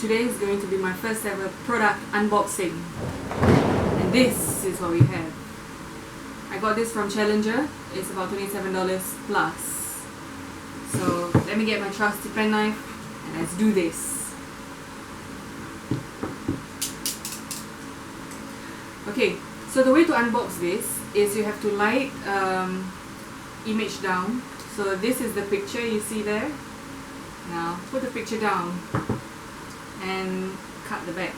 today is going to be my first ever product unboxing, and this is what we have. I got this from Challenger. It's about $27 plus. So let me get my trusty penknife and let's do this. Okay, so the way to unbox this is you have to light image down. So this is the picture you see there. Now put the picture down and cut the back.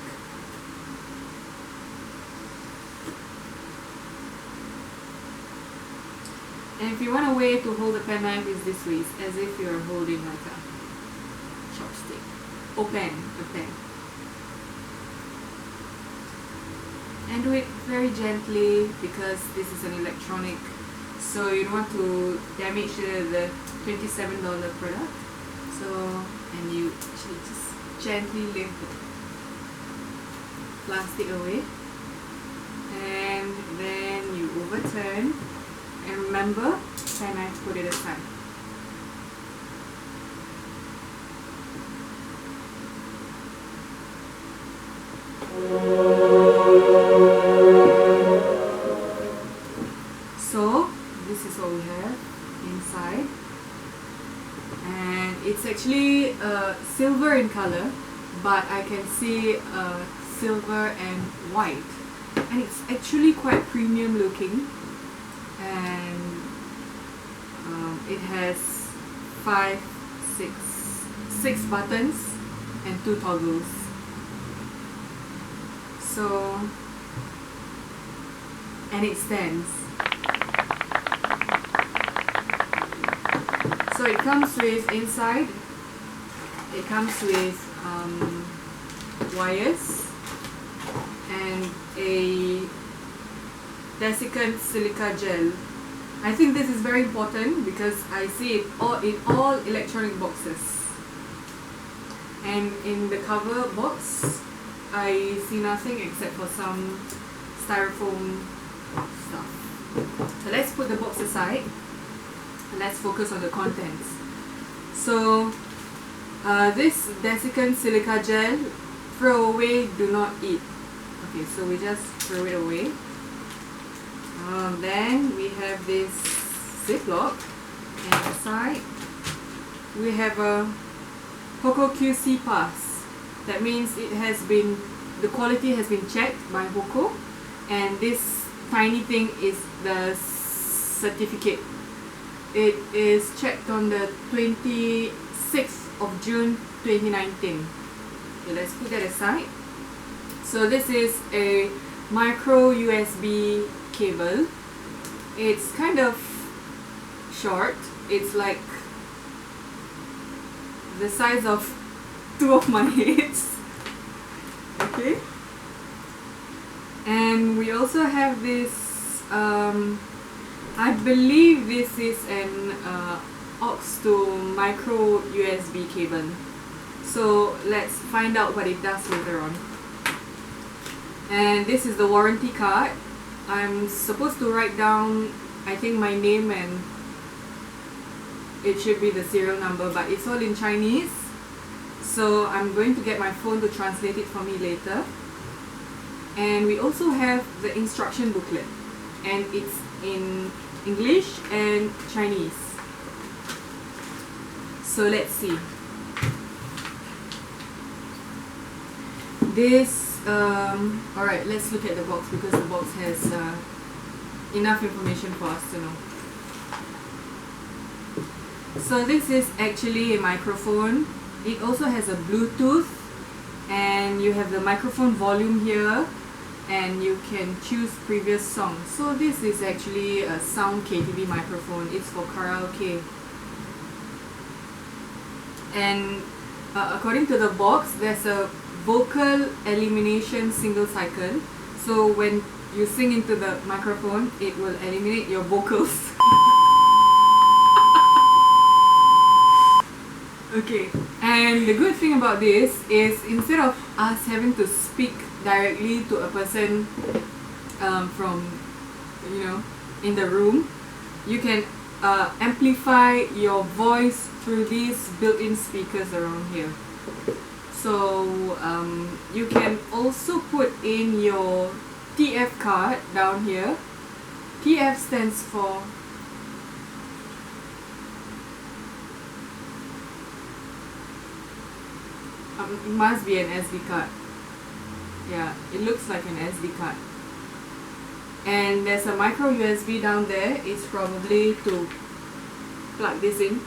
And if you want a way to hold the penknife is this way, it's as if you're holding like a chopstick or pen, a pen. And do it very gently because this is an electronic, so you don't want to damage the $27 product. So, and you actually just gently lift the plastic away, and then you overturn, and remember, penknife, put it aside. So this is what we have inside, and it's actually silver in color, but I can see silver and white, and it's actually quite premium looking, and it has six buttons and 2 toggles. So, and it stands. So it comes with, inside, it comes with wires and a desiccant silica gel. I think this is very important because I see it in all electronic boxes. And in the cover box, I see nothing except for some styrofoam stuff. So let's put the box aside and let's focus on the contents. So this desiccant silica gel, throw away, do not eat. Okay, so we just throw it away. Then we have this Ziploc, and inside we have a HOCO QC pass. That means it has been, the quality has been checked by HOCO, and this tiny thing is the certificate. It is checked on the 26th of June 2019. Okay, let's put that aside. So this is a micro USB cable. It's kind of short. It's like the size of 2 of my heads. Okay, and we also have this I believe this is an aux to micro USB cable. So let's find out what it does later on. And this is the warranty card. I'm supposed to write down, I think, my name, and it should be the serial number, but it's all in Chinese. So I'm going to get my phone to translate it for me later. And we also have the instruction booklet, and it's in English and Chinese. So let's see. This alright, let's look at the box because the box has enough information for us to know. So this is actually a microphone. It also has a Bluetooth, and you have the microphone volume here, and you can choose previous songs. So this is actually a sound KTV microphone. It's for karaoke. And according to the box, there's a vocal elimination single cycle. So when you sing into the microphone, it will eliminate your vocals. Okay, and the good thing about this is instead of us having to speak directly to a person from, in the room, you can amplify your voice through these built-in speakers around here. So you can also put in your TF card down here. TF stands for it must be an SD card. Yeah, it looks like an SD card. And there's a micro USB down there. It's probably to plug this in.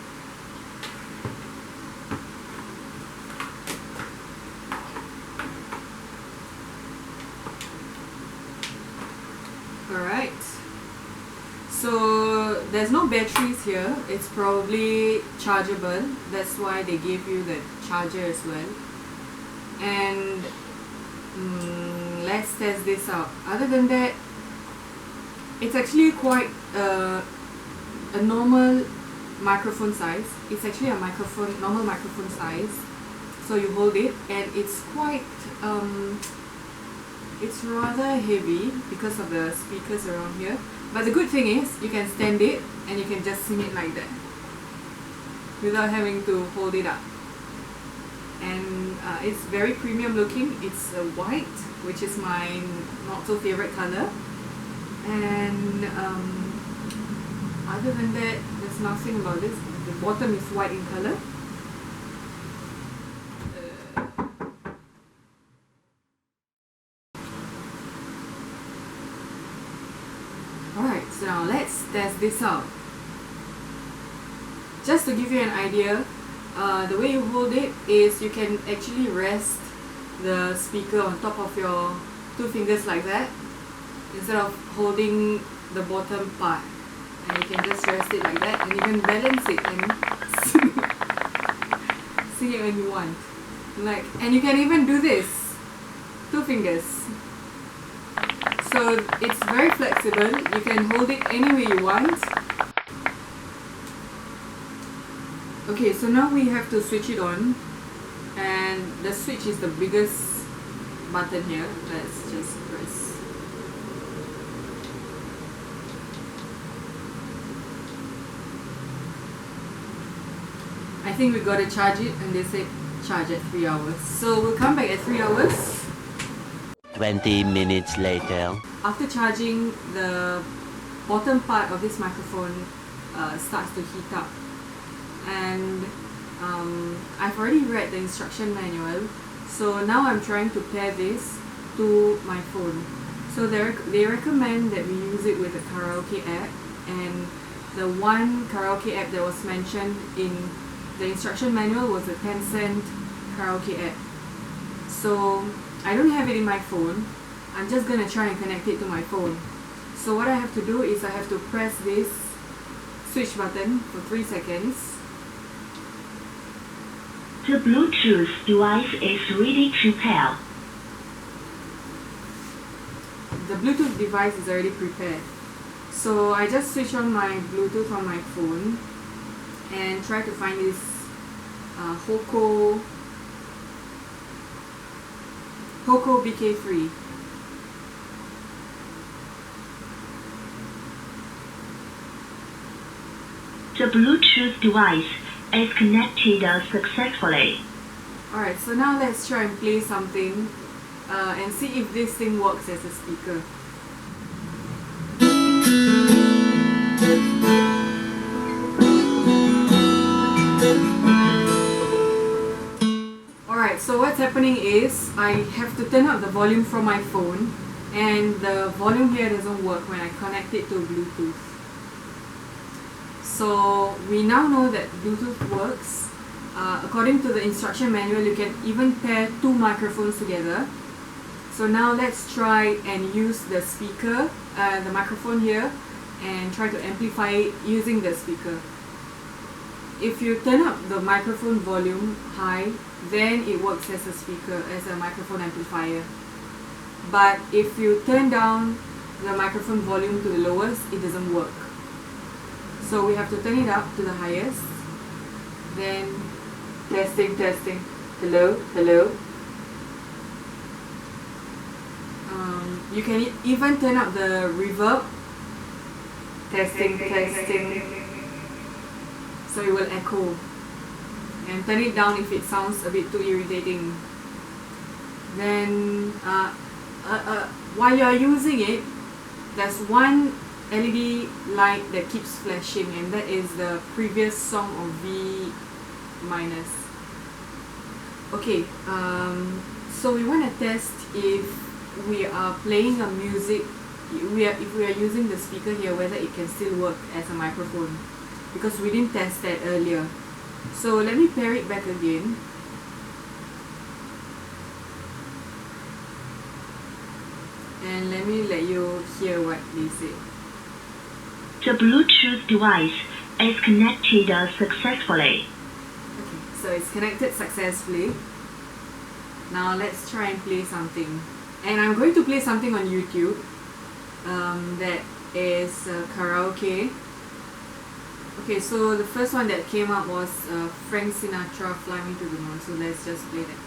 Alright. So there's no batteries here. It's probably chargeable. That's why they gave you the charger as well. And let's test this out. Other than that, it's actually quite a normal microphone size. It's actually a normal microphone size. So you hold it, and it's quite it's rather heavy because of the speakers around here. But the good thing is you can stand it and you can just sing it like that without having to hold it up. And it's very premium looking. It's white, which is my not so favorite color. And other than that, there's nothing about this. The bottom is white in color. Alright, so now let's test this out. Just to give you an idea, the way you hold it is you can actually rest the speaker on top of your two fingers like that, instead of holding the bottom part. And you can just rest it like that, and you can balance it and sing it when you want. And you can even do this, two fingers. So it's very flexible. You can hold it any way you want. Okay, so now we have to switch it on, and the switch is the biggest button here. Let's just press. I think we got to charge it, and they said charge at 3 hours. So we'll come back at 3 hours. 20 minutes later. After charging, the bottom part of this microphone starts to heat up. And I've already read the instruction manual, so now I'm trying to pair this to my phone. So they recommend that we use it with a karaoke app, and the one karaoke app that was mentioned in the instruction manual was a 10-cent karaoke app. So I don't have it in my phone. I'm just gonna try and connect it to my phone. So what I have to do is I have to press this switch button for 3 seconds. The Bluetooth device is ready to pair. The Bluetooth device is already prepared. So I just switch on my Bluetooth on my phone and try to find this HOCO BK3. The Bluetooth device is connected successfully. Alright, so now let's try and play something and see if this thing works as a speaker. Alright, so what's happening is I have to turn up the volume from my phone, and the volume here doesn't work when I connect it to Bluetooth. So we now know that Bluetooth works. According to the instruction manual, you can even pair two microphones together. So now let's try and use the speaker, the microphone here, and try to amplify it using the speaker. If you turn up the microphone volume high, then it works as a speaker, as a microphone amplifier. But if you turn down the microphone volume to the lowest, it doesn't work. So we have to turn it up to the highest. Then testing. Hello. You can even turn up the reverb. Testing. So it will echo. And turn it down if it sounds a bit too irritating. Then while you are using it, there's one LED light that keeps flashing, and that is the previous song of V minus. Okay, so we want to test if we are playing a music, if we are using the speaker here, whether it can still work as a microphone, because we didn't test that earlier. So let me pair it back again. And let me let you hear what they say. The Bluetooth device is connected successfully. Okay, so it's connected successfully. Now let's try and play something. And I'm going to play something on YouTube that is karaoke. Okay, so the first one that came up was Frank Sinatra, Fly Me to the Moon. So let's just play that.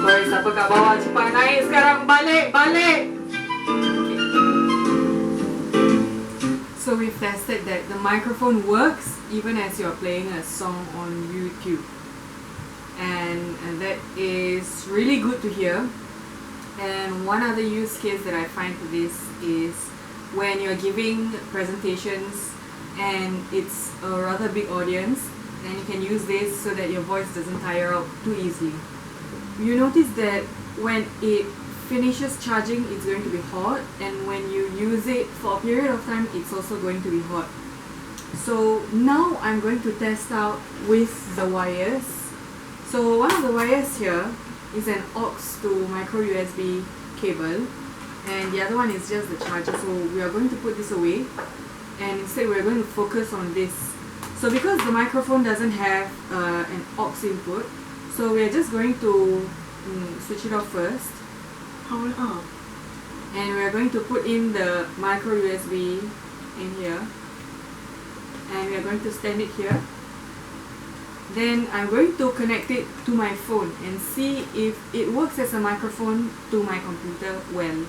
Boy, siapa kat bawah cepat naik sekarang, balik. So we've tested that the microphone works even as you're playing a song on YouTube. And that is really good to hear. And one other use case that I find for this is when you're giving presentations and it's a rather big audience, and you can use this so that your voice doesn't tire out too easily. You notice that when it finishes charging, it's going to be hot, and when you use it for a period of time, it's also going to be hot. So now I'm going to test out with the wires. So one of the wires here is an aux to micro USB cable, and the other one is just the charger. So we are going to put this away, and instead we are going to focus on this. So because the microphone doesn't have an aux input, so we are just going to switch it off first. Power off. And we are going to put in the micro USB in here, and we are going to stand it here. Then I'm going to connect it to my phone and see if it works as a microphone to my computer well.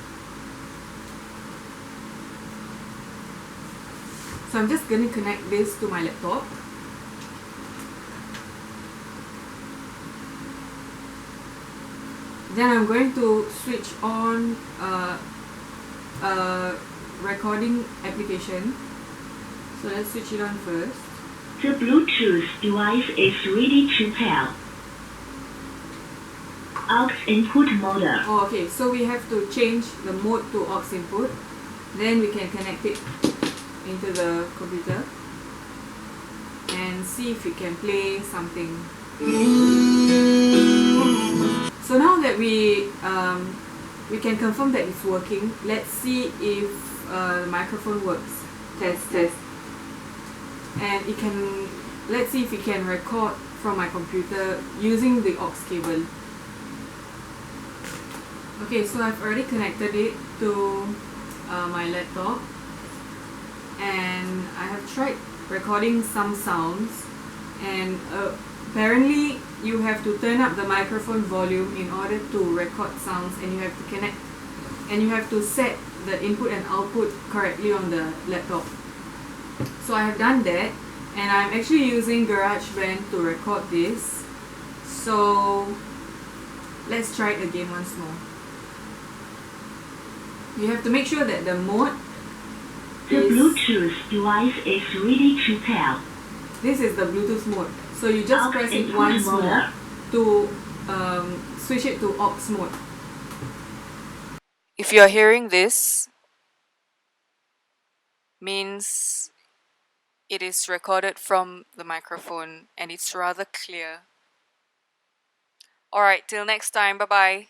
So I'm just going to connect this to my laptop. Then I'm going to switch on a recording application. So let's switch it on first. The Bluetooth device is ready to pair. Aux input mode. Oh, okay, so we have to change the mode to aux input. Then we can connect it into the computer and see if we can play something. So now that we can confirm that it's working, let's see if the microphone works. Test. And it can, let's see if we can record from my computer using the aux cable. Okay, so I've already connected it to my laptop, and I have tried recording some sounds, and apparently you have to turn up the microphone volume in order to record sounds, and you have to connect, and you have to set the input and output correctly on the laptop. So I have done that, and I'm actually using GarageBand to record this. So let's try it again once more. You have to make sure that the mode The Bluetooth device is ready to pair. This is the Bluetooth mode. So you just Aux press it input once mode. more to switch it to aux mode. If you're hearing this, means it is recorded from the microphone and it's rather clear. Alright, till next time, bye bye.